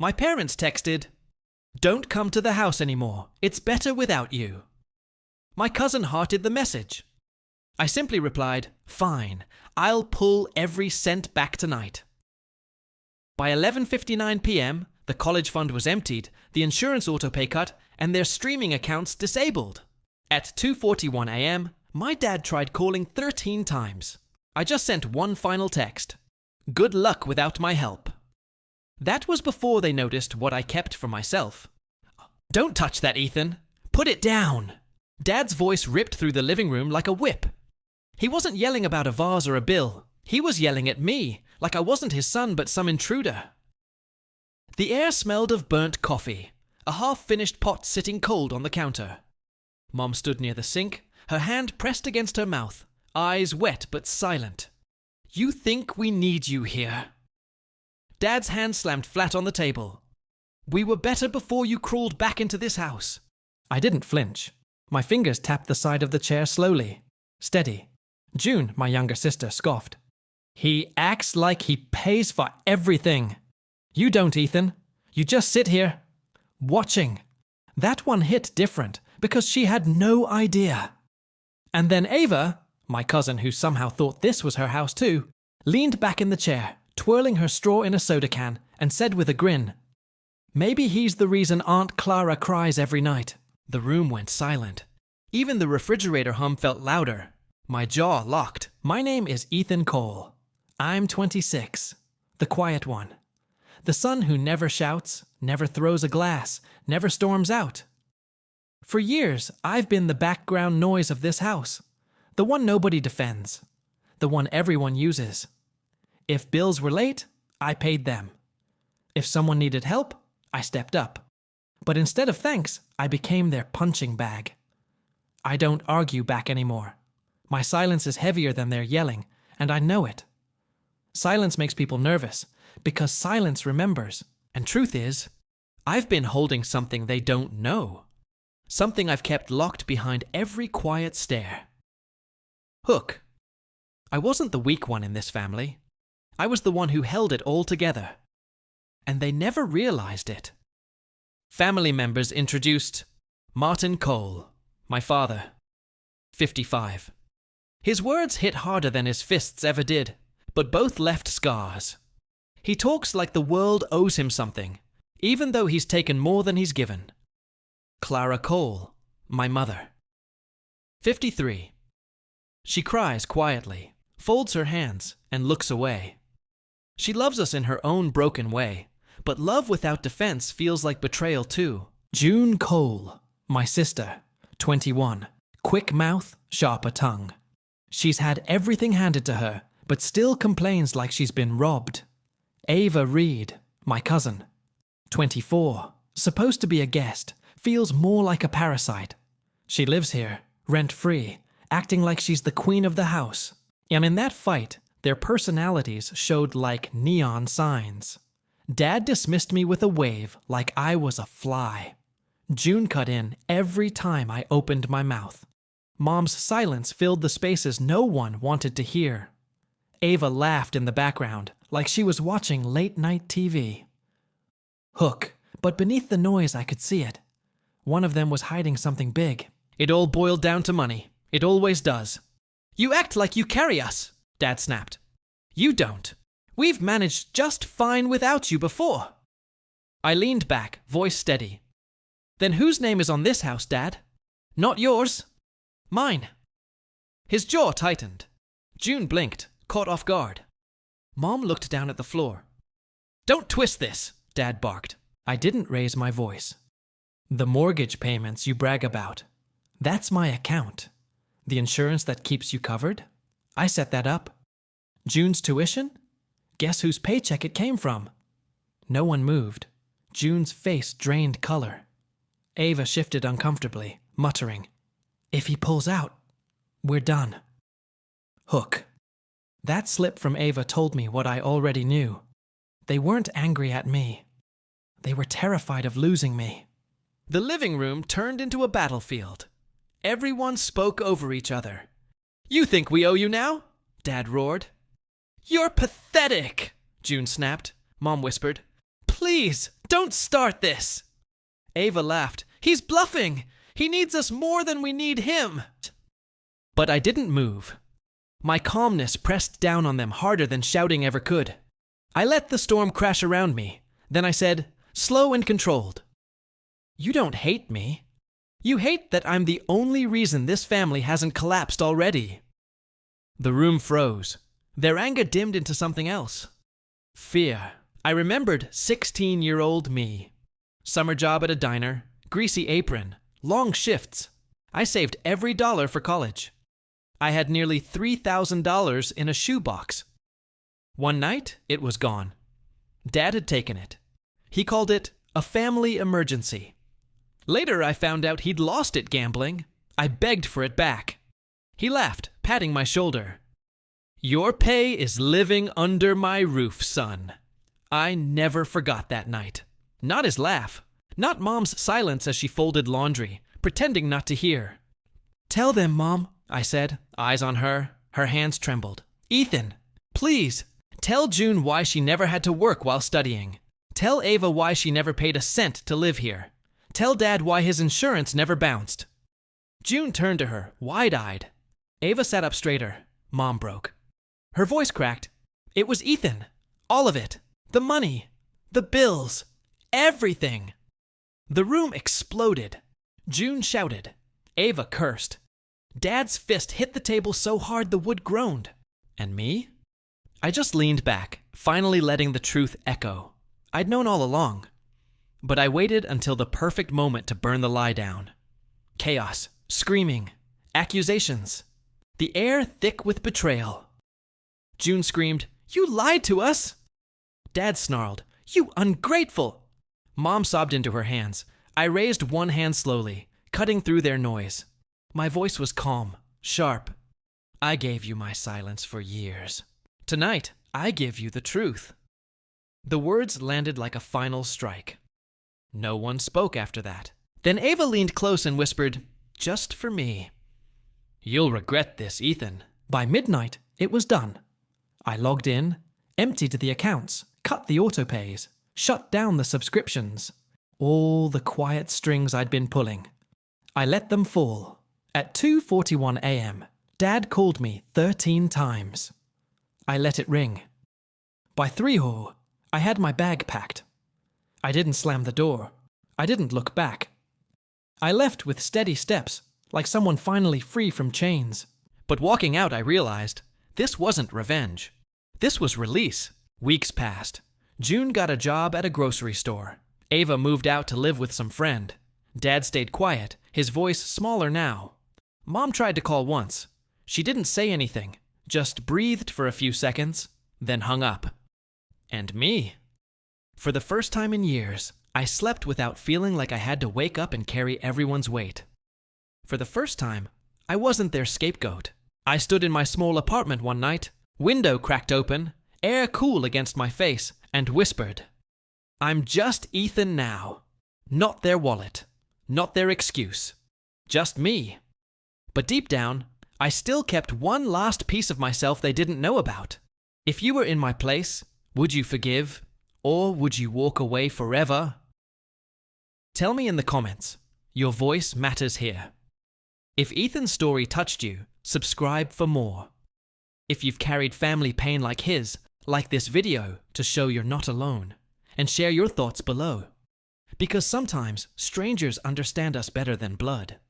My parents texted, "Don't come to the house anymore. It's better without you." My cousin hearted the message. I simply replied, "Fine, I'll pull every cent back tonight." By 11:59 p.m., the college fund was emptied, the insurance autopay cut, and their streaming accounts disabled. At 2:41 a.m., my dad tried calling 13 times. I just sent one final text. "Good luck without my help." That was before they noticed what I kept for myself. "Don't touch that, Ethan. Put it down." Dad's voice ripped through the living room like a whip. He wasn't yelling about a vase or a bill. He was yelling at me, like I wasn't his son but some intruder. The air smelled of burnt coffee, a half-finished pot sitting cold on the counter. Mom stood near the sink, her hand pressed against her mouth, eyes wet but silent. "You think we need you here?" Dad's hand slammed flat on the table. "We were better before you crawled back into this house." I didn't flinch. My fingers tapped the side of the chair slowly. Steady. June, my younger sister, scoffed. "He acts like he pays for everything." "You don't, Ethan. You just sit here, watching." That one hit different, because she had no idea. And then Ava, my cousin who somehow thought this was her house too, leaned back in the chair, twirling her straw in a soda can, and said with a grin, "Maybe he's the reason Aunt Clara cries every night." The room went silent. Even the refrigerator hum felt louder. My jaw locked. My name is Ethan Cole. I'm 26. The quiet one. The son who never shouts, never throws a glass, never storms out. For years, I've been the background noise of this house. The one nobody defends. The one everyone uses. If bills were late, I paid them. If someone needed help, I stepped up. But instead of thanks, I became their punching bag. I don't argue back anymore. My silence is heavier than their yelling, and I know it. Silence makes people nervous, because silence remembers. And truth is, I've been holding something they don't know. Something I've kept locked behind every quiet stare. Hook. I wasn't the weak one in this family. I was the one who held it all together. And they never realized it. Family members introduced Martin Cole, my father, 55. His words hit harder than his fists ever did, but both left scars. He talks like the world owes him something, even though he's taken more than he's given. Clara Cole, my mother, 53. She cries quietly, folds her hands, and looks away. She loves us in her own broken way, but love without defense feels like betrayal too. June Cole, my sister, 21. Quick mouth, sharper tongue. She's had everything handed to her, but still complains like she's been robbed. Ava Reed, my cousin, 24. Supposed to be a guest, feels more like a parasite. She lives here, rent-free, acting like she's the queen of the house. And in that fight, their personalities showed like neon signs. Dad dismissed me with a wave like I was a fly. June cut in every time I opened my mouth. Mom's silence filled the spaces no one wanted to hear. Ava laughed in the background like she was watching late-night TV. Hook, but beneath the noise I could see it. One of them was hiding something big. It all boiled down to money. It always does. "You act like you carry us," Dad snapped. "You don't. We've managed just fine without you before." I leaned back, voice steady. "Then whose name is on this house, Dad? Not yours. Mine." His jaw tightened. June blinked, caught off guard. Mom looked down at the floor. "Don't twist this," Dad barked. I didn't raise my voice. "The mortgage payments you brag about, that's my account. The insurance that keeps you covered, I set that up. June's tuition? Guess whose paycheck it came from?" No one moved. June's face drained color. Ava shifted uncomfortably, muttering, "If he pulls out, we're done." Hook. That slip from Ava told me what I already knew. They weren't angry at me. They were terrified of losing me. The living room turned into a battlefield. Everyone spoke over each other. "You think we owe you now?" Dad roared. "You're pathetic," June snapped. Mom whispered, Please, don't start this. Ava laughed. He's bluffing. He needs us more than we need him. But I didn't move. My calmness pressed down on them harder than shouting ever could. I let the storm crash around me. Then I said, slow and controlled, "You don't hate me. You hate that I'm the only reason this family hasn't collapsed already." The room froze. Their anger dimmed into something else. Fear. I remembered 16-year-old me. Summer job at a diner, greasy apron, long shifts. I saved every dollar for college. I had nearly $3,000 in a shoebox. One night, it was gone. Dad had taken it. He called it a family emergency. Later, I found out he'd lost it gambling. I begged for it back. He laughed, patting my shoulder. "Your pay is living under my roof, son." I never forgot that night. Not his laugh. Not Mom's silence as she folded laundry, pretending not to hear. "Tell them, Mom," I said, eyes on her. Her hands trembled. "Ethan, please, tell June why she never had to work while studying. Tell Ava why she never paid a cent to live here. Tell Dad why his insurance never bounced." June turned to her, wide-eyed. Ava sat up straighter. Mom broke. Her voice cracked. It was Ethan. All of it. The money. The bills. Everything. The room exploded. June shouted. Ava cursed. Dad's fist hit the table so hard the wood groaned. And me? I just leaned back, finally letting the truth echo. I'd known all along. But I waited until the perfect moment to burn the lie down. Chaos, screaming, accusations. The air thick with betrayal. June screamed, "You lied to us!" Dad snarled, "You ungrateful!" Mom sobbed into her hands. I raised one hand slowly, cutting through their noise. My voice was calm, sharp. "I gave you my silence for years. Tonight, I give you the truth." The words landed like a final strike. No one spoke after that. Then Ava leaned close and whispered, "Just for me." "You'll regret this, Ethan." By midnight, it was done. I logged in, emptied the accounts, cut the autopays, shut down the subscriptions. All the quiet strings I'd been pulling. I let them fall. At 2:41 a.m., Dad called me 13 times. I let it ring. By 3:00, I had my bag packed. I didn't slam the door. I didn't look back. I left with steady steps, like someone finally free from chains. But walking out, I realized this wasn't revenge. This was release. Weeks passed. June got a job at a grocery store. Ava moved out to live with some friend. Dad stayed quiet, his voice smaller now. Mom tried to call once. She didn't say anything, just breathed for a few seconds, then hung up. And me. For the first time in years, I slept without feeling like I had to wake up and carry everyone's weight. For the first time, I wasn't their scapegoat. I stood in my small apartment one night, window cracked open, air cool against my face, and whispered, "I'm just Ethan now. Not their wallet. Not their excuse. Just me." But deep down, I still kept one last piece of myself they didn't know about. If you were in my place, would you forgive? Or would you walk away forever? Tell me in the comments. Your voice matters here. If Ethan's story touched you, subscribe for more. If you've carried family pain like his, like this video to show you're not alone, and share your thoughts below. Because sometimes strangers understand us better than blood.